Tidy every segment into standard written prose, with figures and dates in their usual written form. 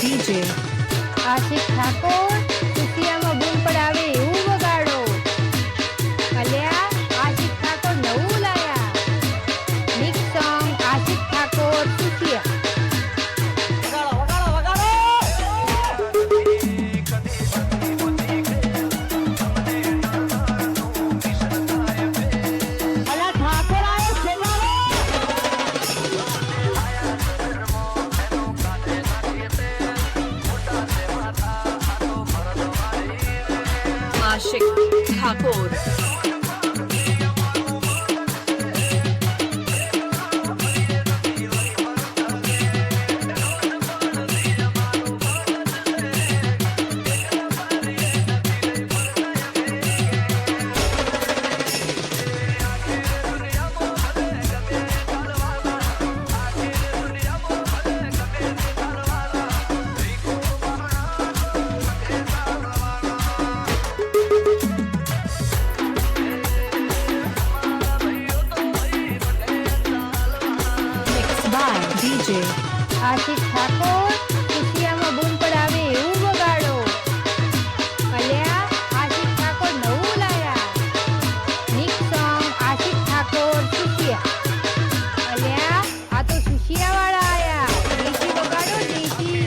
DJ આશિક ઠાકોર ખુશિયામાં બૂમ પડાવે એવું વગાડો. અલ્યા આશિક ઠાકોર નવું લાયા. મિક્સ સોંગ આશિક ઠાકોર ખુશિયા. Ashik Thakur. DJ આશિક ઠાકોર ખુશિયામાં બૂમ પડાવે એવું વગાડો. અલ્યા આશિક ઠાકોર નવું લાયા. મિક્સ સોંગ આશિક ઠાકોર ખુશિયા. અલ્યા આ તો ખુશિયા વાળા આયા. દેશી વગાડો દેશી.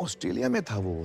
ऑस्ट्रेलिया में था वो।